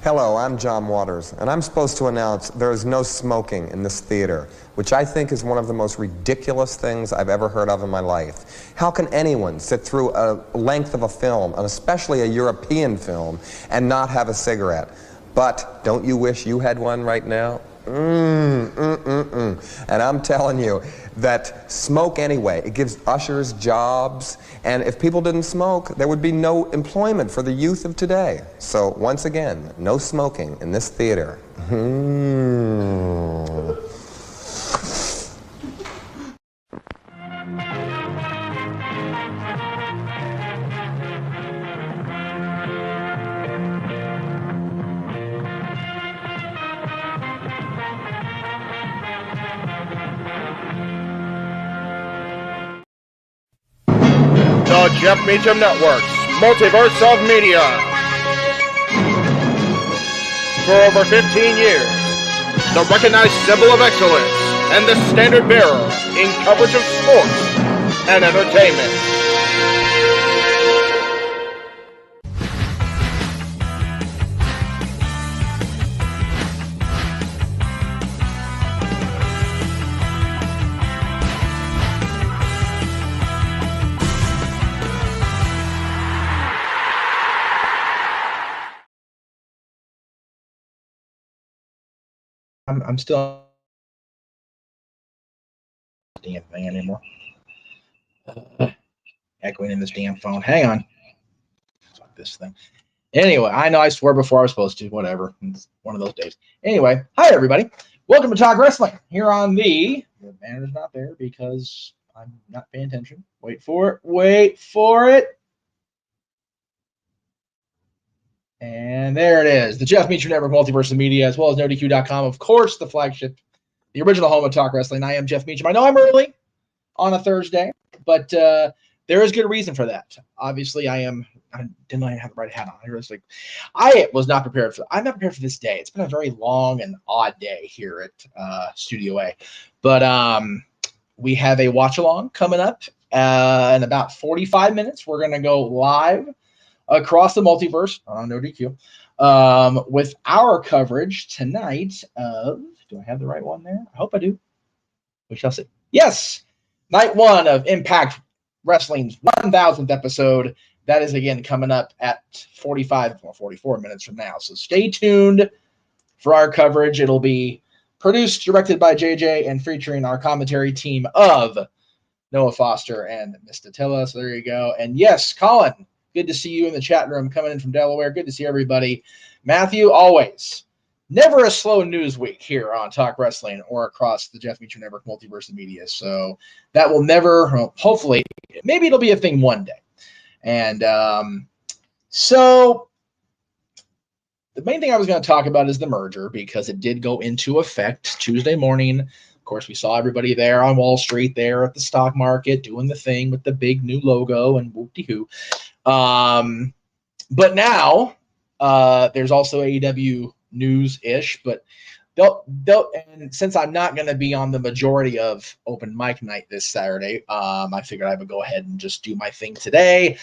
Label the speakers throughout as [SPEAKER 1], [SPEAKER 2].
[SPEAKER 1] Hello, I'm John Waters, and I'm supposed to announce there is no smoking in this theater, which I think is one of the most ridiculous things I've ever heard of in my life. How can anyone sit through a length of a film, and especially a European film, and not have a cigarette? But don't you wish you had one right now? And I'm telling you that smoke anyway. It gives ushers jobs, and if people didn't smoke, there would be no employment for the youth of today. So once again, no smoking in this theater.
[SPEAKER 2] The Jeff Meacham Network's Multiverse of Media. For over 15 years, the recognized symbol of excellence and the standard bearer in coverage of sports and entertainment.
[SPEAKER 3] I'm still damn thing anymore. Echoing in this damn phone. Hang on. Fuck this thing. Anyway, I know I swore before I was supposed to. Whatever. It's one of those days. Anyway, hi everybody. Welcome to Talk Wrestling here on the banner's not there because I'm not paying attention. Wait for it. Wait for it. And there it is. The Jeff Meacham Network Multiverse of Media, as well as NoDQ.com. Of course, the flagship, the original home of Talk Wrestling. I am Jeff Meacham. I know I'm early on a Thursday, but there is good reason for that. Obviously, I didn't have the right hat on. I was not prepared for. I'm not prepared for this day. It's been a very long and odd day here at Studio A, but we have a watch along coming up in about 45 minutes. We're gonna go live across the multiverse on No DQ with our coverage tonight of, do I have the right one there? I hope I do. We shall see. Yes, night one of Impact Wrestling's 1000th episode. That is again coming up at 44 minutes from now. So stay tuned for our coverage. It'll be produced, directed by JJ, and featuring our commentary team of Noah Foster and Miss Datilla. So there you go. And yes, Colin, good to see you in the chat room coming in from Delaware. Good to see everybody. Matthew, always. Never a slow news week here on Talk Wrestling or across the Jeff Meacham Network Multiverse of Media. So that will never, hopefully, maybe it'll be a thing one day. And so the main thing I was going to talk about is the merger because it did go into effect Tuesday morning. Of course, we saw everybody there on Wall Street there at the stock market doing the thing with the big new logo and whoop-de-hoo. But now there's also AEW news-ish, but they'll and since I'm not going to be on the majority of open mic night this Saturday, I figured I would go ahead and just do my thing today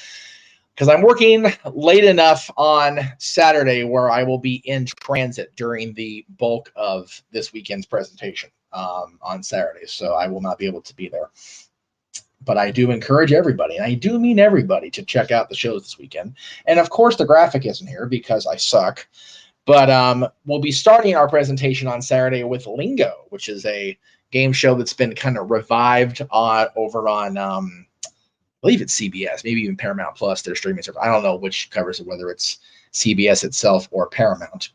[SPEAKER 3] because I'm working late enough on Saturday where I will be in transit during the bulk of this weekend's presentation on Saturday, so I will not be able to be there. But I do encourage everybody, and I do mean everybody, to check out the shows this weekend. And, of course, the graphic isn't here because I suck. But we'll be starting our presentation on Saturday with Lingo, which is a game show that's been kind of revived over on, I believe it's CBS, maybe even Paramount Plus, their streaming service. I don't know which covers it, whether it's CBS itself or Paramount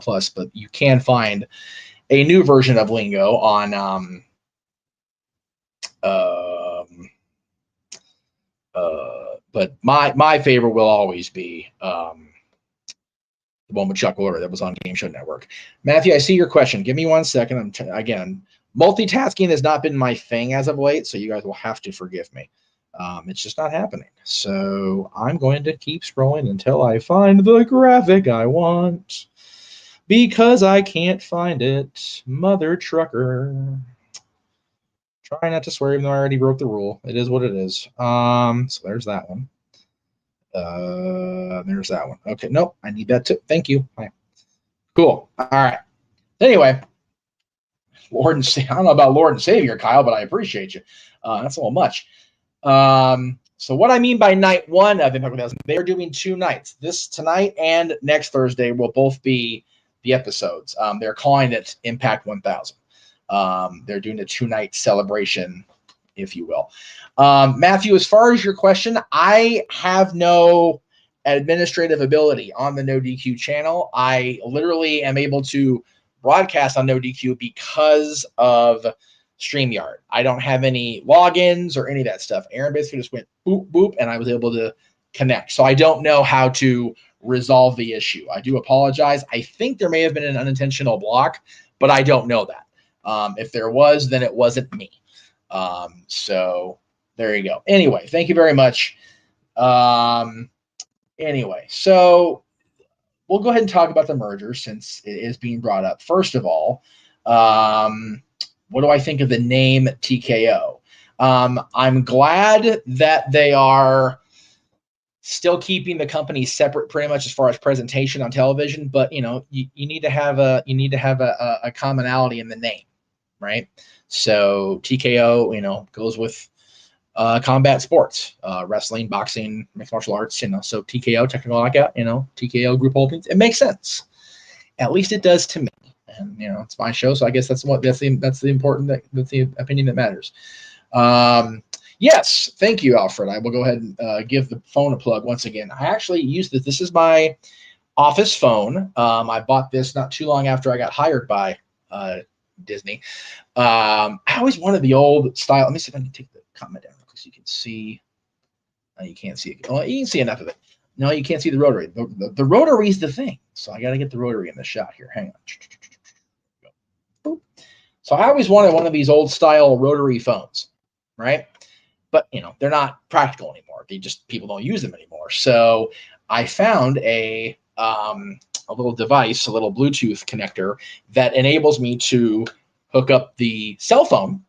[SPEAKER 3] Plus. But you can find a new version of Lingo on but my favorite will always be the one with Chuck Lorre that was on Game Show Network. Matthew, I see your question. Give me 1 second. Again, multitasking has not been my thing as of late, so you guys will have to forgive me. It's just not happening. So I'm going to keep scrolling until I find the graphic I want because I can't find it. Mother trucker. Try not to swear even though I already broke the rule. It is what it is. So there's that one. There's that one. Okay, nope, I need that too. Thank you. Hi. Cool. All right. Anyway, I don't know about Lord and Savior, Kyle, but I appreciate you. That's a little much. So what I mean by night one of Impact 1000, they're doing 2 nights. This tonight and next Thursday will both be the episodes. They're calling it Impact 1000. They're doing a 2-night celebration, if you will. Matthew, as far as your question, I have no administrative ability on the No DQ channel. I literally am able to broadcast on No DQ because of StreamYard. I don't have any logins or any of that stuff. Aaron basically just went boop, boop, and I was able to connect. So I don't know how to resolve the issue. I do apologize. I think there may have been an unintentional block, but I don't know that. If there was, then it wasn't me. So there you go. Anyway, thank you very much. Anyway, so we'll go ahead and talk about the merger since it is being brought up. First of all, what do I think of the name TKO? I'm glad that they are still keeping the company separate pretty much as far as presentation on television, but you need to have a commonality in the name, right? So TKO, goes with combat sports, wrestling, boxing, mixed martial arts, so TKO, technical knockout, TKO group holdings. It makes sense. At least it does to me. And, it's my show. So I guess that's the opinion that matters. Yes. Thank you, Alfred. I will go ahead and give the phone a plug once again. I actually use this. This is my office phone. I bought this not too long after I got hired by Disney. I always wanted the old style. Let me see if I can take the comment down so you can see. You can't see it. Well, you can see enough of it. No, you can't see the rotary. The rotary is the thing. So I got to get the rotary in the shot here. Hang on. So I always wanted one of these old style rotary phones, right? But they're not practical anymore. People don't use them anymore. So I found a little device, a little Bluetooth connector that enables me to hook up the cell phone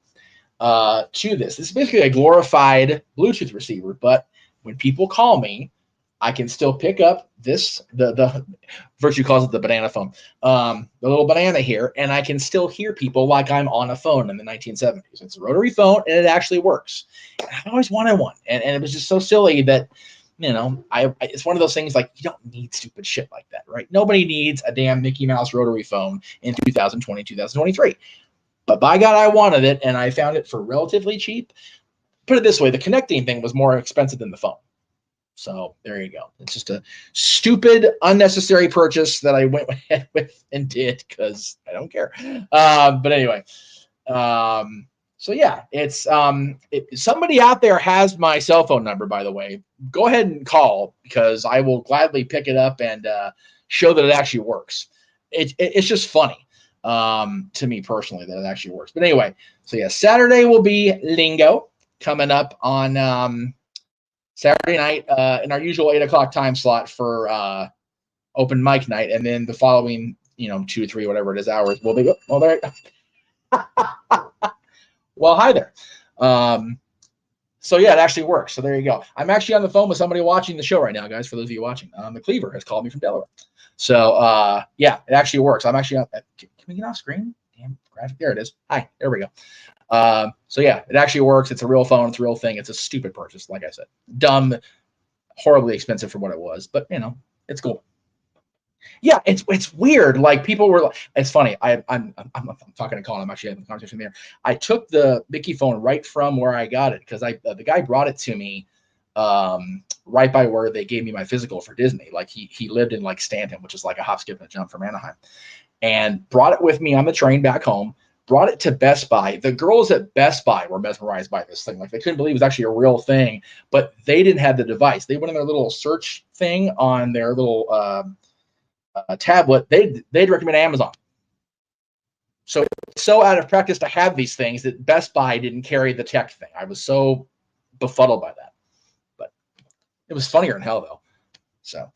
[SPEAKER 3] to this. This is basically a glorified Bluetooth receiver, but when people call me, I can still pick up this, the Virtue calls it the banana phone, the little banana here, and I can still hear people like I'm on a phone in the 1970s. It's a rotary phone, and it actually works. And I've always wanted one, and it was just so silly that, it's one of those things like you don't need stupid shit like that, right? Nobody needs a damn Mickey Mouse rotary phone in 2020, 2023. But by God, I wanted it, and I found it for relatively cheap. Put it this way, the connecting thing was more expensive than the phone. So there you go. It's just a stupid, unnecessary purchase that I went ahead with and did because I don't care. But anyway, so yeah, it's somebody out there has my cell phone number, by the way. Go ahead and call because I will gladly pick it up and show that it actually works. It's just funny to me personally that it actually works. But anyway, so yeah, Saturday will be Lingo coming up on Saturday night in our usual 8 o'clock time slot for open mic night, and then the following 2, 3, whatever it is hours will be. Well, there. Well, hi there. So yeah, it actually works. So there you go. I'm actually on the phone with somebody watching the show right now, guys. For those of you watching, the Cleaver has called me from Delaware. So yeah, it actually works. I'm actually can we get off screen? Damn graphic. There it is. Hi. There we go. So yeah, it actually works. It's a real phone. It's a real thing. It's a stupid purchase. Like I said, dumb, horribly expensive for what it was, but it's cool. Yeah, it's weird. Like people were. It's funny. I'm talking to Colin. I'm actually having a conversation there. I took the Mickey phone right from where I got it because the guy brought it to me right by where they gave me my physical for Disney. Like he lived in like Stanton, which is like a hop, skip, and a jump from Anaheim, and brought it with me on the train back home. Brought it to Best Buy. The girls at Best Buy were mesmerized by this thing. Like they couldn't believe it was actually a real thing, but they didn't have the device. They went in their little search thing on their little tablet. They'd recommend Amazon. So out of practice to have these things that Best Buy didn't carry the tech thing. I was so befuddled by that, but it was funnier than hell though. So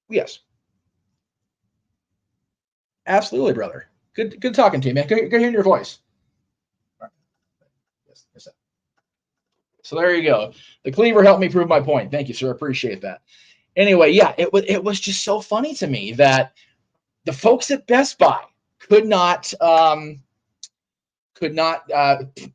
[SPEAKER 3] yes. Absolutely, brother. Good talking to you, man. Good hearing your voice. All right. Yes. So there you go. The Cleaver helped me prove my point. Thank you, sir. Appreciate that. Anyway, yeah, it was just so funny to me that the folks at Best Buy could not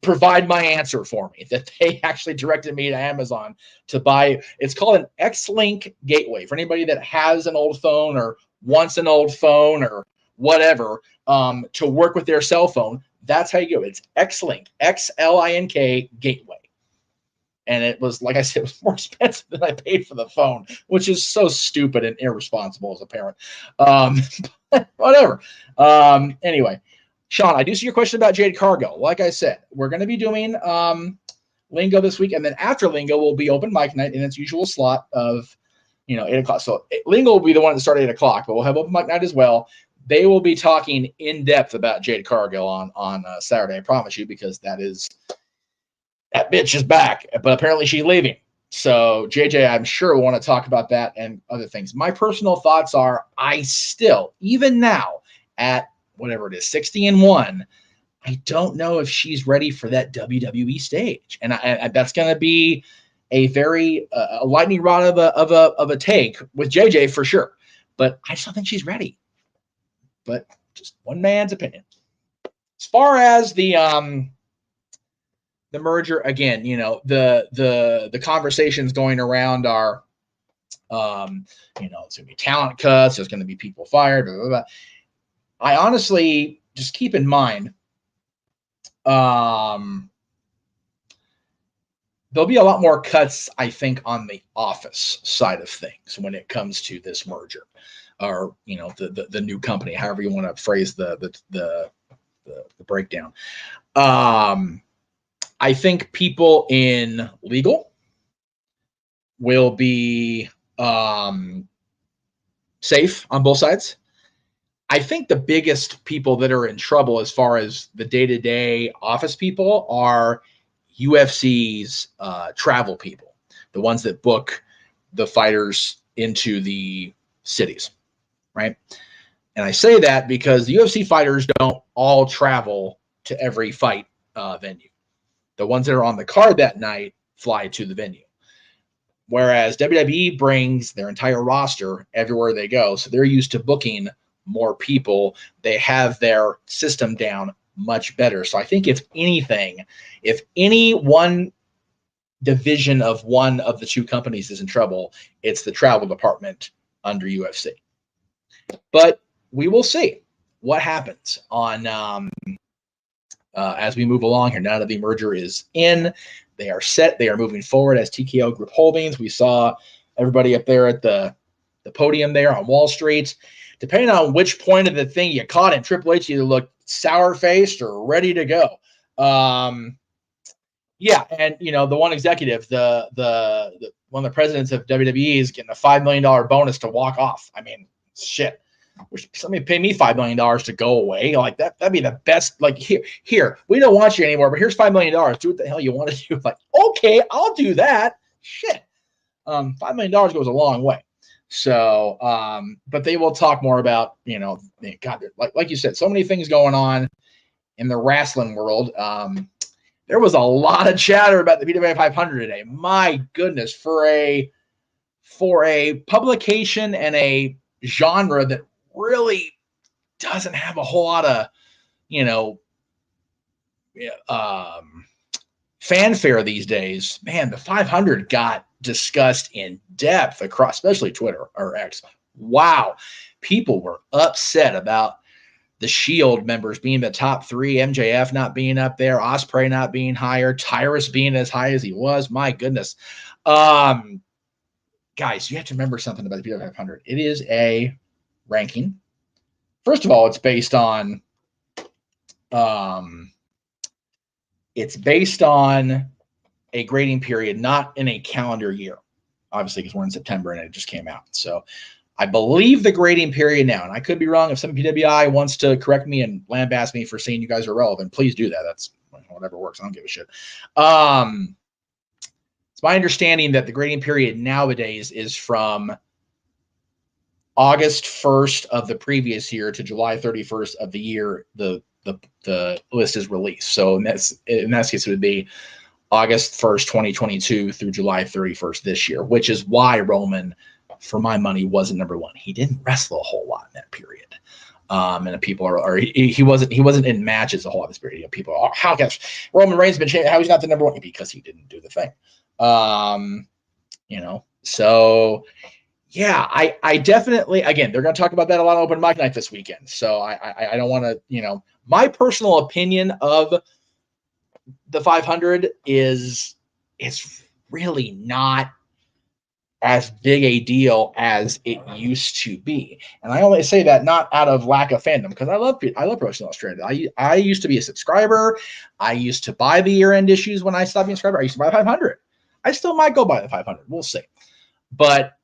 [SPEAKER 3] provide my answer for me, that they actually directed me to Amazon to buy. It's called an X-Link gateway for anybody that has an old phone or wants an old phone or whatever to work with their cell phone. That's how you go. It's X-Link, X-L-I-N-K gateway. And it was, like I said, it was more expensive than I paid for the phone, which is so stupid and irresponsible as a parent. Whatever. Anyway, Sean, I do see your question about Jade Cargill. Like I said, we're going to be doing Lingo this week, and then after Lingo will be open mic night in its usual slot of 8 o'clock. So Lingo will be the one that started at 8 o'clock, but we'll have open mic night as well. They will be talking in depth about Jade Cargill on Saturday, I promise you, because that bitch is back, but apparently she's leaving. So JJ, I'm sure will want to talk about that and other things. My personal thoughts are, I still, even now at whatever it is, 60-1, I don't know if she's ready for that WWE stage, and that's going to be a very a lightning rod of a take with JJ for sure. But I just don't think she's ready. But just one man's opinion. As far as the merger, again, the conversations going around are, it's going to be talent cuts. There's going to be people fired. Blah, blah, blah. I honestly just keep in mind, there'll be a lot more cuts, I think, on the office side of things when it comes to this merger, or the new company, however you want to phrase the breakdown. I think people in legal will be safe on both sides. I think the biggest people that are in trouble as far as the day-to-day office people are UFC's travel people, the ones that book the fighters into the cities, right? And I say that because the UFC fighters don't all travel to every fight venue. The ones that are on the card that night fly to the venue. Whereas WWE brings their entire roster everywhere they go. So they're used to booking more people. They have their system down much better. So I think if any one division of one of the two companies is in trouble, it's the travel department under UFC. But we will see what happens on as we move along here. Now that the merger is in, they are set. They are moving forward as TKO Group Holdings. We saw everybody up there at the podium there on Wall Street. Depending on which point of the thing you caught in, Triple H either looked sour-faced or ready to go. Yeah, and the one executive, the one of the presidents of WWE is getting a $5 million bonus to walk off. I mean, shit. Somebody pay me $5 million to go away. Like that'd be the best. Like here, we don't want you anymore, but here's $5 million. Do what the hell you want to do. Like, okay, I'll do that. Shit. $5 million goes a long way. So, but they will talk more about, God, like you said, so many things going on in the wrestling world. There was a lot of chatter about the PWI 500 today. My goodness, for a publication and a genre that really doesn't have a whole lot of, fanfare these days, man, the 500 got discussed in depth across, especially Twitter or X. Wow. People were upset about the Shield members being the top three, MJF not being up there, Ospreay not being higher, Tyrus being as high as he was. My goodness. Guys, you have to remember something about the PWI 500. It is a ranking. First of all, it's based on a grading period, not in a calendar year, obviously, because we're in September and it just came out. So I believe the grading period now, and I could be wrong. If some PWI wants to correct me and lambaste me for saying you guys are relevant, please do that. That's whatever works. I don't give a shit. It's my understanding that the grading period nowadays is from August 1st of the previous year to July 31st of the year the list is released. So in that case, it would be August 1st, 2022 through July 31st this year, which is why Roman for my money, wasn't number one. He didn't wrestle a whole lot in that period. And people are he wasn't in matches a whole lot of this period. You know, people are, how gosh, Roman Reigns been changed, how he's not the number one? Because he didn't do the thing. You know, so yeah, I definitely, again, they're going to talk about that a lot on open mic night this weekend. So I don't want to, you know, my personal opinion of the 500 is it's really not as big a deal as it used to be. And I only say that not out of lack of fandom, because I love Pro Wrestling Illustrated. I used to be a subscriber. I used to buy the year-end issues when I stopped being a subscriber. I used to buy 500. I still might go buy the 500. We'll see. But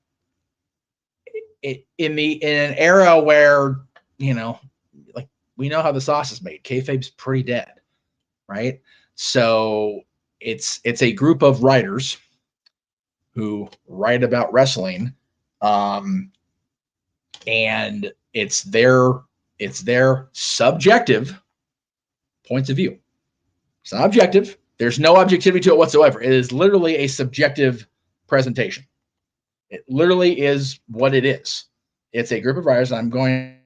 [SPEAKER 3] in an era where, you know, like we know how the sauce is made, kayfabe's pretty dead, right? So it's a group of writers who write about wrestling, and it's their subjective points of view. It's not objective. There's no objectivity to it whatsoever. It is literally a subjective presentation. It literally is what it is. It's a group of writers. I'm going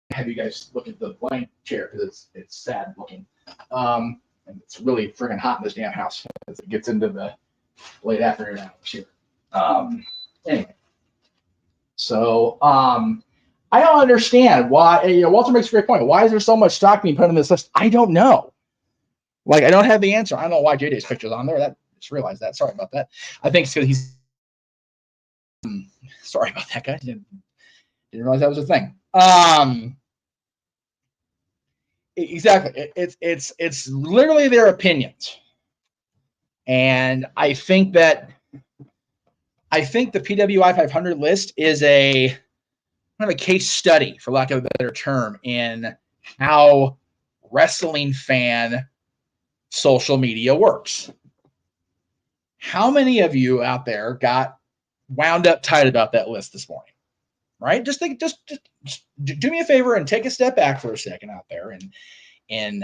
[SPEAKER 3] to have you guys look at the blank chair because it's sad looking. And it's really friggin' hot in this damn house as it gets into the late afternoon hours here. Anyway, so I don't understand why. You know, Walter makes a great point. Why is there so much stock being put in this list? I don't know. Like, I don't have the answer. I don't know why JJ's picture's on there. That just realized that. Sorry about that. I think it's because he's. Sorry about that, guys. Didn't realize that was a thing. Exactly. It's literally their opinions. And I think the PWI 500 list is a kind of a case study, for lack of a better term, in how wrestling fan social media works. How many of you out there got wound up tight about that list this morning? Right? Just do me a favor and take a step back for a second out there in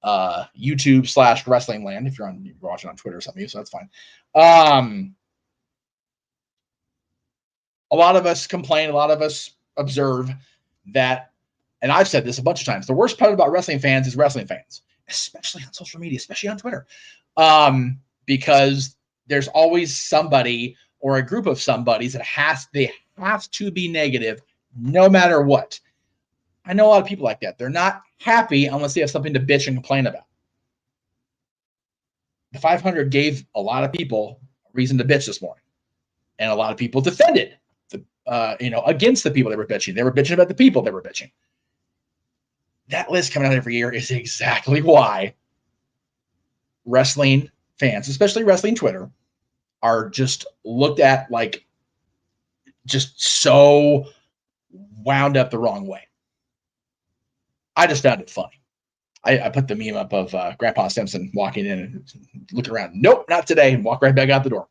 [SPEAKER 3] YouTube / wrestling land. If you're watching on Twitter or something, so that's fine. A lot of us complain, a lot of us observe that, and I've said this a bunch of times, the worst part about wrestling fans is wrestling fans, especially on social media, especially on Twitter, because there's always somebody or a group of somebodies that have to be negative no matter what. I know a lot of people like that. They're not happy unless they have something to bitch and complain about. The 500 gave a lot of people a reason to bitch this morning, and a lot of people defended against the people that were bitching. They were bitching about the people that were bitching. That list coming out every year is exactly why wrestling fans, especially wrestling Twitter, are just looked at like just so wound up the wrong way. I just found it funny. I put the meme up of Grandpa Simpson walking in and looking around. Nope, not today, and walk right back out the door.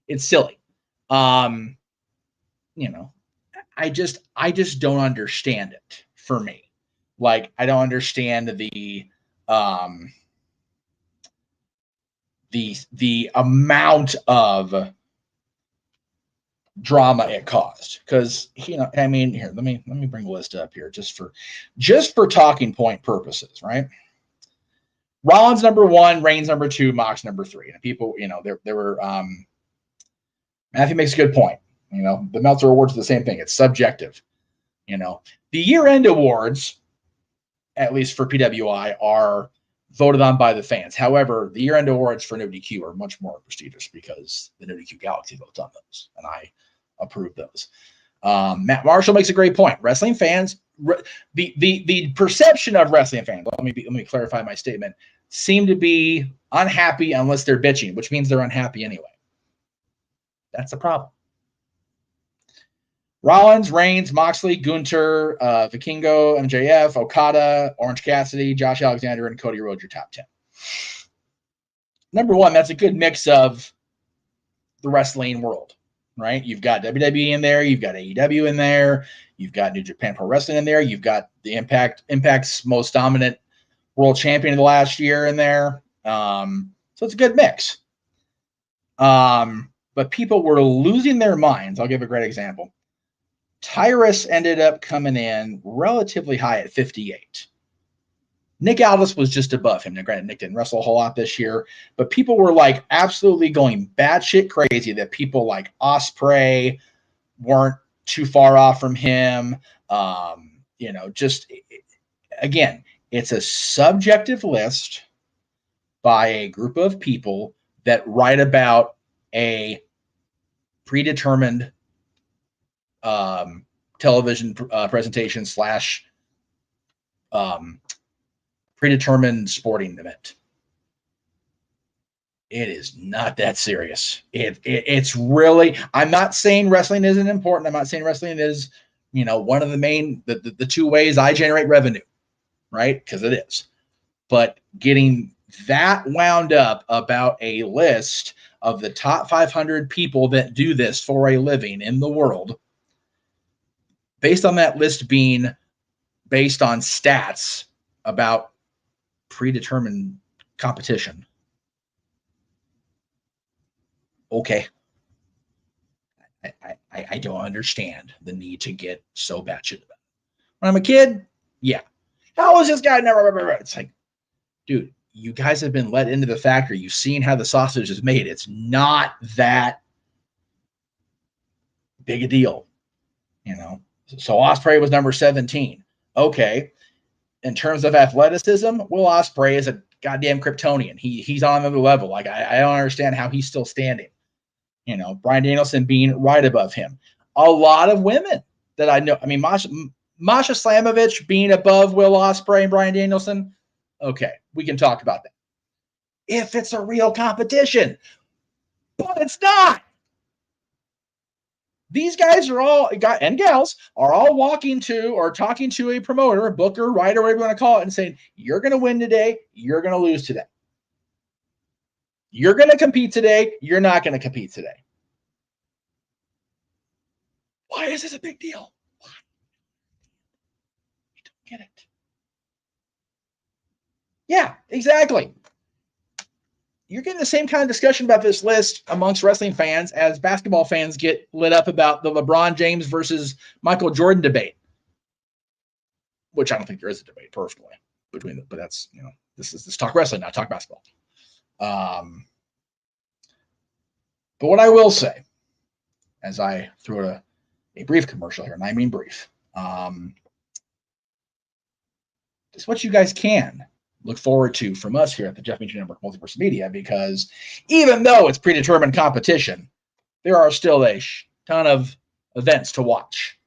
[SPEAKER 3] It's silly. I just don't understand it for me. Like, I don't understand the amount of drama it caused, because I mean, here, let me bring the list up here just for talking point purposes, right? Rollins number 1, Reigns number 2, Mox number 3, and people, there were Matthew makes a good point. The Meltzer Awards are the same thing. It's subjective. The year-end awards, at least for PWI, are voted on by the fans. However, the year-end awards for NoDQ are much more prestigious because the NoDQ Galaxy votes on those, and I approve those. Matt Marshall makes a great point. Wrestling fans, the perception of wrestling fans, let me clarify my statement, seem to be unhappy unless they're bitching, which means they're unhappy anyway. That's the problem. Rollins, Reigns, Moxley, Gunther, Vikingo, MJF, Okada, Orange Cassidy, Josh Alexander, and Cody Rhodes, your top 10. Number 1, that's a good mix of the wrestling world, right? You've got WWE in there, you've got AEW in there, you've got New Japan Pro Wrestling in there, you've got the Impact's most dominant world champion of the last year in there. So it's a good mix. But people were losing their minds. I'll give a great example. Tyrus ended up coming in relatively high at 58. Nick Aldis was just above him. Now, granted, Nick didn't wrestle a whole lot this year, but people were like absolutely going batshit crazy that people like Ospreay weren't too far off from him. Just again, it's a subjective list by a group of people that write about a predetermined television presentation slash predetermined sporting event. It is not that serious. It's really, I'm not saying wrestling isn't important. I'm not saying wrestling is, one of the main, the two ways I generate revenue, right? Because it is. But getting that wound up about a list of the top 500 people that do this for a living in the world, based on that list being based on stats about predetermined competition. Okay. I don't understand the need to get so batshit about it. When I'm a kid, yeah. How is this guy never? It's like, dude, you guys have been let into the factory. You've seen how the sausage is made. It's not that big a deal, So Ospreay was number 17. Okay. In terms of athleticism, Will Ospreay is a goddamn Kryptonian. He's on another level. Like I don't understand how he's still standing. Bryan Danielson being right above him. A lot of women that I know. I mean, Masha Slamovich being above Will Ospreay and Bryan Danielson. Okay, we can talk about that. If it's a real competition, but it's not. These guys are all, and gals, are all walking to or talking to a promoter, a booker, writer, whatever you want to call it, and saying, you're going to win today, you're going to lose today. You're going to compete today, you're not going to compete today. Why is this a big deal? Why? I don't get it. Yeah, exactly. You're getting the same kind of discussion about this list amongst wrestling fans as basketball fans get lit up about the LeBron James versus Michael Jordan debate, which I don't think there is a debate personally between them, but that's, this is talk wrestling, not talk basketball. But what I will say, as I throw a brief commercial here, and I mean brief, is what you guys can look forward to from us here at the Jeff Meacham Network Multiverse Media, because even though it's predetermined competition, there are still a ton of events to watch.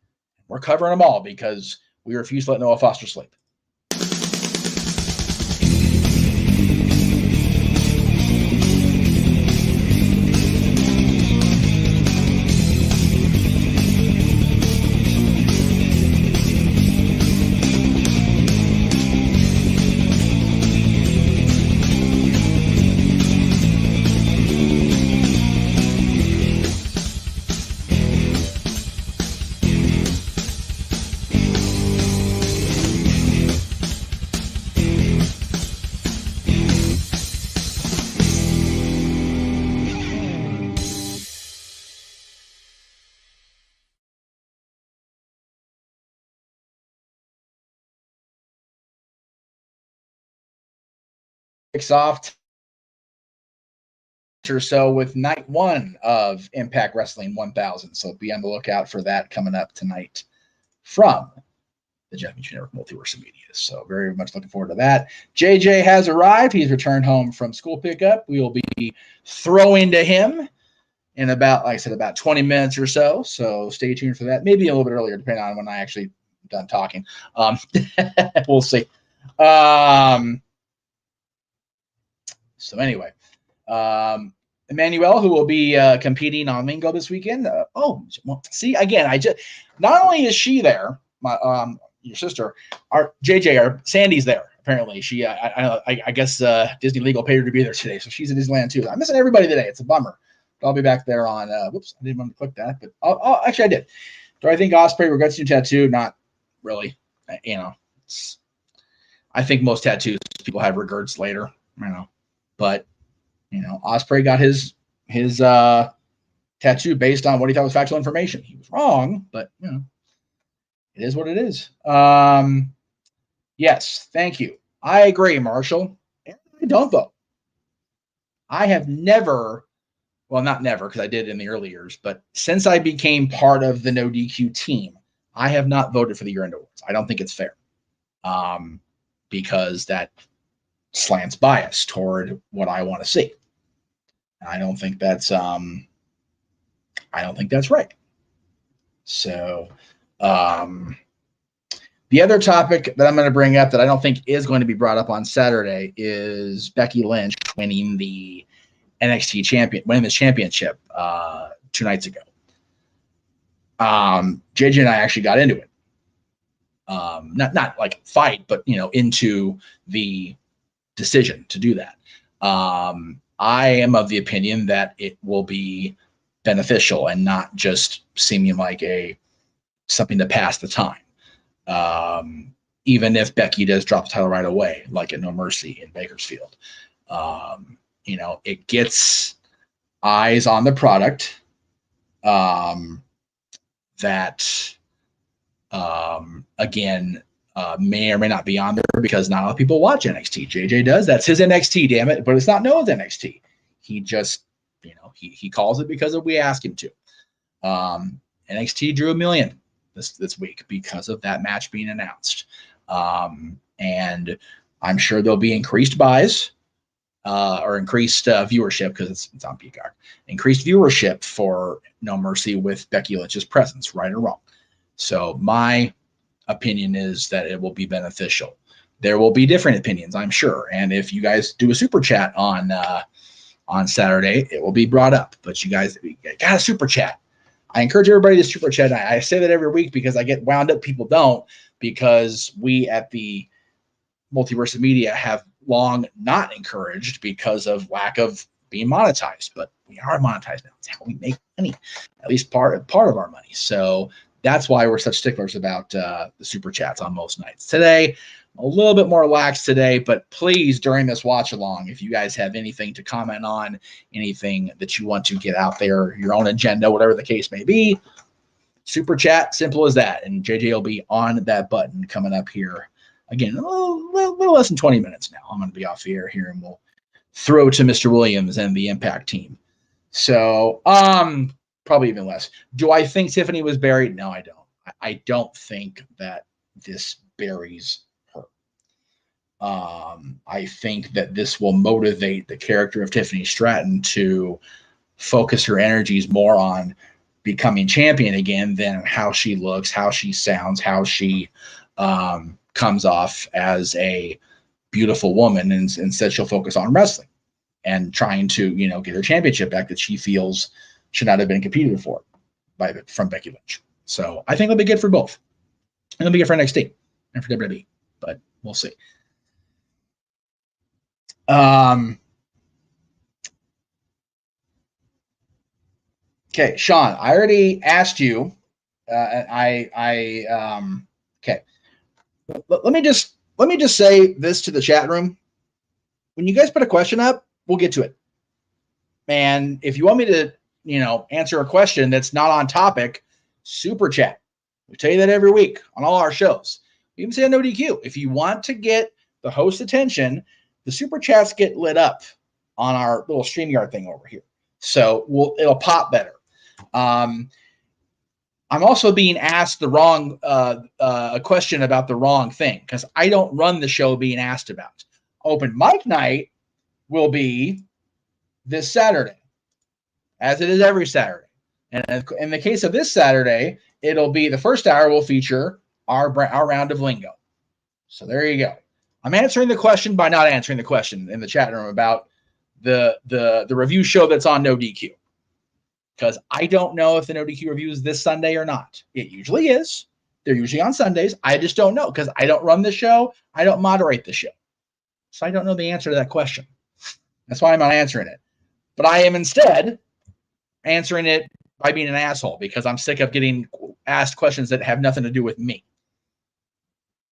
[SPEAKER 3] We're covering them all because we refuse to let Noah Foster sleep. Off or so with night one of Impact Wrestling 1000. So be on the lookout for that coming up tonight from the Jeff Meacham Network Multiverse Media. So very much looking forward to that. JJ has arrived. He's returned home from school pickup. We will be throwing to him in about, like I said, about 20 minutes or so. So stay tuned for that. Maybe a little bit earlier, depending on when I actually done talking. We'll see. So anyway, Emmanuel, who will be competing on Mingo this weekend. See, again, not only is she there, your sister, our JJ, our Sandy's there. Apparently, she, I guess Disney Legal paid her to be there today, so she's at Disneyland too. I'm missing everybody today. It's a bummer. But I'll be back there on. Whoops, I didn't want to click that, but actually I did. Do I think Ospreay regrets new tattoo? Not really. I think most tattoos people have regrets later. But Ospreay got his his tattoo based on what he thought was factual information. He was wrong, but it is what it is. Yes, thank you. I agree, Marshall. Don't vote. I have never, well, not never, because I did in the early years, but since I became part of the No DQ team, I have not voted for the year-end awards. I don't think it's fair, because that slants bias toward what I want to see. I don't think that's right. So, the other topic that I'm going to bring up that I don't think is going to be brought up on Saturday is Becky Lynch winning the NXT women's championship 2 nights ago. JJ and I actually got into it. Not like fight, but into the decision to do that. I am of the opinion that it will be beneficial and not just seeming like something to pass the time. Even if Becky does drop the title right away, like at No Mercy in Bakersfield, it gets eyes on the product that again may or may not be on there because not a lot of people watch NXT. JJ does. That's his NXT, damn it. But it's not Noah's NXT. He just, he calls it because we ask him to. NXT drew 1 million this week because of that match being announced. And I'm sure there'll be increased buys or increased viewership because it's on Peacock. Increased viewership for No Mercy with Becky Lynch's presence, right or wrong. So my opinion is that it will be beneficial. There will be different opinions, I'm sure. And if you guys do a super chat on Saturday, it will be brought up. But you guys got a super chat. I encourage everybody to super chat. I say that every week because I get wound up. People don't, because we at the Multiverse of Media have long not encouraged because of lack of being monetized. But we are monetized now. It's how we make money, at least part of our money. So that's why we're such sticklers about the super chats on most nights. Today, a little bit more lax today, but please, during this watch along, if you guys have anything to comment on, anything that you want to get out there, your own agenda, whatever the case may be, super chat, simple as that. And JJ will be on that button coming up here. Again, a little less than 20 minutes now. I'm going to be off the air here, and we'll throw to Mr. Williams and the Impact team. So, probably even less. Do I think Tiffany was buried? No, I don't. I don't think that this buries her. I think that this will motivate the character of Tiffany Stratton to focus her energies more on becoming champion again than how she looks, how she sounds, how she comes off as a beautiful woman. And instead, she'll focus on wrestling and trying to, get her championship back that she feels should not have been competed for from Becky Lynch. So I think it'll be good for both. And it'll be good for NXT and for WWE, but we'll see. Okay, Sean, I already asked you. Okay. Let me just say this to the chat room. When you guys put a question up, we'll get to it. And if you want me to, answer a question that's not on topic, super chat. We tell you that every week on all our shows. We even say on No DQ. If you want to get the host's attention, the super chats get lit up on our little StreamYard thing over here. So it'll pop better. I'm also being asked the wrong a question about the wrong thing because I don't run the show being asked about. Open mic night will be this Saturday, as it is every Saturday. And in the case of this Saturday, it'll be the first hour will feature our round of lingo. So there you go. I'm answering the question by not answering the question in the chat room about the review show that's on No DQ. Because I don't know if the No DQ review is this Sunday or not. It usually is. They're usually on Sundays. I just don't know because I don't run the show. I don't moderate the show. So I don't know the answer to that question. That's why I'm not answering it. But I am instead answering it by being an asshole because I'm sick of getting asked questions that have nothing to do with me.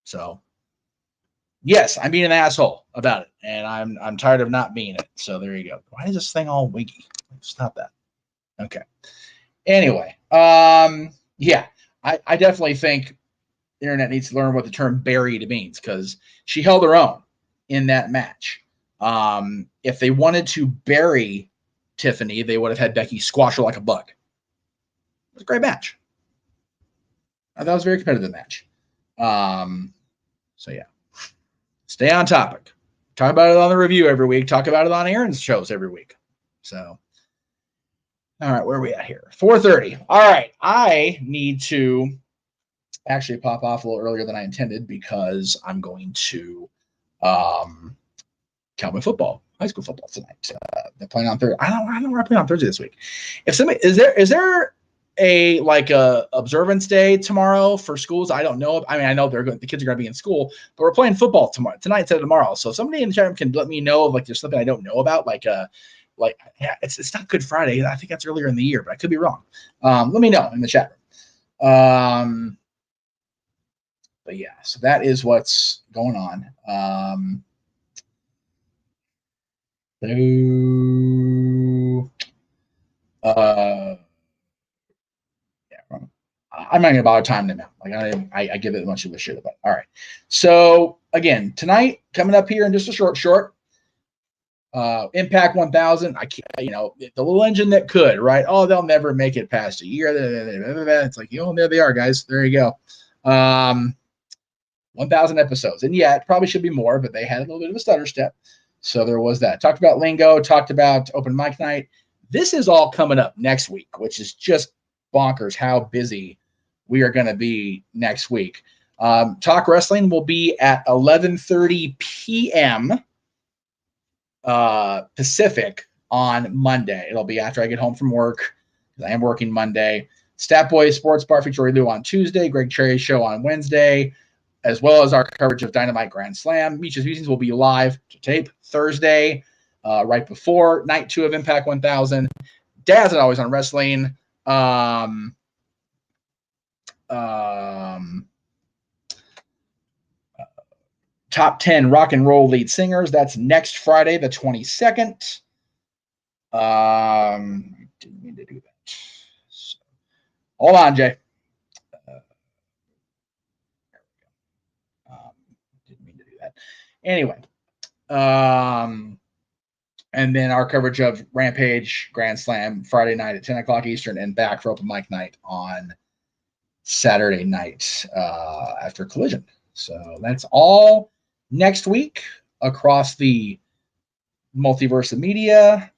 [SPEAKER 3] So, yes, I'm being an asshole about it, and I'm tired of not being it. So there you go. Why is this thing all wiggy? Stop that. Okay. Anyway, yeah, I definitely think the internet needs to learn what the term buried means, because she held her own in that match. If they wanted to bury Tiffany, they would have had Becky squash her like a bug. It was a great match. I thought it was a very competitive match. So yeah, stay on topic. Talk about it on the review every week. Talk about it on Aaron's shows every week. So, all right, where are we at here? 4:30. All right, I need to actually pop off a little earlier than I intended because I'm going to Cowboy football, high school football tonight. They're playing on Thursday. I don't know where I'm playing on Thursday this week. If somebody is there a observance day tomorrow for schools? I don't know. I mean, I know the kids are going to be in school, but we're playing football tonight instead of tomorrow. So if somebody in the chat room can let me know if there's something I don't know about, yeah, it's not Good Friday. I think that's earlier in the year, but I could be wrong. Let me know in the chat room. But yeah, so that is what's going on. Yeah, I'm not gonna bother time them now. I give it much of a shit about. All right, so again tonight coming up here in just a short. Impact 1000. I can't, the little engine that could, right? Oh, they'll never make it past a year. It's like, there they are, guys. There you go. 1,000 episodes, and yeah, it probably should be more, but they had a little bit of a stutter step. So there was that. Talked about lingo, talked about open mic night. This is all coming up next week, which is just bonkers how busy we are going to be next week. Talk Wrestling will be at 11:30 p.m. Pacific on Monday. It'll be after I get home from work, because I am working Monday. Stat Boys Sports Bar featuring Lou on Tuesday, Greg Cherry's show on Wednesday, as well as our coverage of Dynamite Grand Slam. Meach's Meetings will be live to tape Thursday, right before Night 2 of Impact 1000. Dad's Always on Wrestling. Top 10 rock and roll lead singers. That's next Friday, the 22nd. Didn't mean to do that. So, hold on, Jay. Didn't mean to do that. Anyway. And then our coverage of Rampage Grand Slam Friday night at 10 o'clock Eastern, and back for open mic night on Saturday night after Collision. So that's all next week across the multiverse of media.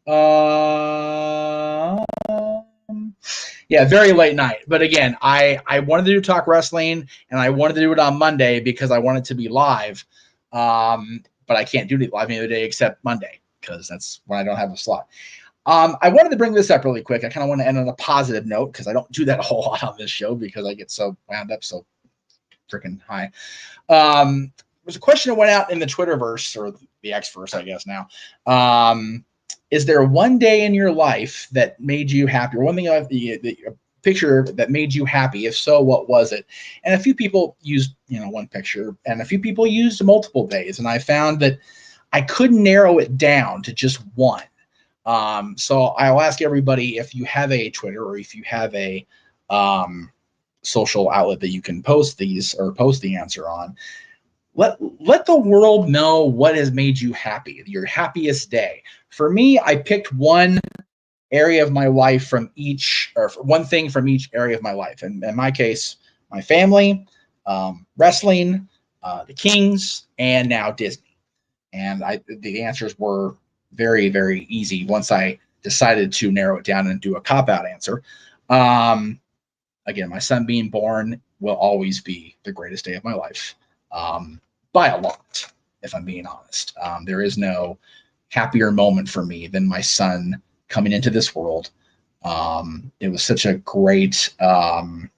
[SPEAKER 3] Yeah, very late night. But again, I wanted to do Talk Wrestling, and I wanted to do it on Monday because I wanted to be live. But I can't do it live any other day except Monday, because that's when I don't have a slot. I wanted to bring this up really quick. I kind of want to end on a positive note, because I don't do that a whole lot on this show because I get so wound up so freaking high. There's a question that went out in the Twitterverse, or the Xverse, I guess now. Is there one day in your life that made you happy, or one thing a picture that made you happy? If so, what was it? And a few people used, one picture, and a few people used multiple days. And I found that I couldn't narrow it down to just one. So I'll ask everybody, if you have a Twitter, or if you have a social outlet that you can post these, or post the answer on, let the world know what has made you happy, your happiest day. For me, I picked one area of my life from each, or one thing from each area of my life. And in my case, my family, wrestling, the Kings, and now Disney. And the answers were very, very easy once I decided to narrow it down and do a cop-out answer. Again, my son being born will always be the greatest day of my life, by a lot, if I'm being honest. There is no happier moment for me than my son coming into this world. It was such a great, it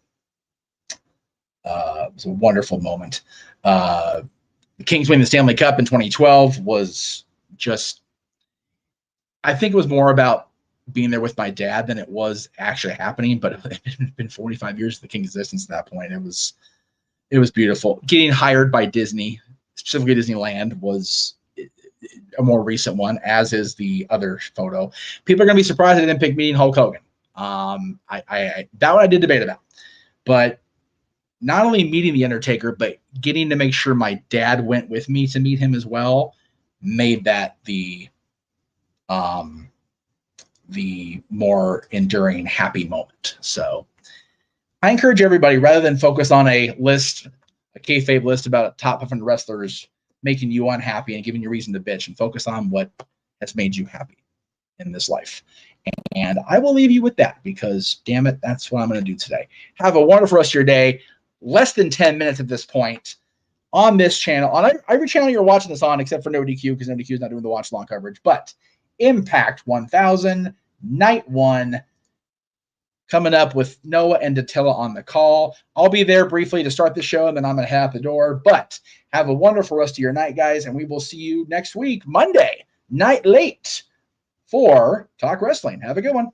[SPEAKER 3] was a wonderful moment. The Kings winning the Stanley Cup in 2012 was just, I think it was more about being there with my dad than it was actually happening, but it had been 45 years of the Kings' existence at that point. It was beautiful. Getting hired by Disney, specifically Disneyland, was a more recent one, as is the other photo. People are going to be surprised I didn't pick meeting Hulk Hogan. That one I did debate about, but not only meeting the Undertaker, but getting to make sure my dad went with me to meet him as well made that the more enduring, happy moment. So I encourage everybody, rather than focus on a list, a kayfabe list about top 500 wrestlers making you unhappy and giving you reason to bitch, and focus on what has made you happy in this life. And I will leave you with that, because damn it, that's what I'm going to do today. Have a wonderful rest of your day. Less than 10 minutes at this point on this channel, on every channel you're watching this on, except for No DQ, because No DQ is not doing the watch long coverage. But Impact 1000, Night 1, coming up with Noah and Dattila on the call. I'll be there briefly to start the show, and then I'm going to head out the door. But have a wonderful rest of your night, guys, and we will see you next week, Monday, night late, for Talk Wrestling. Have a good one.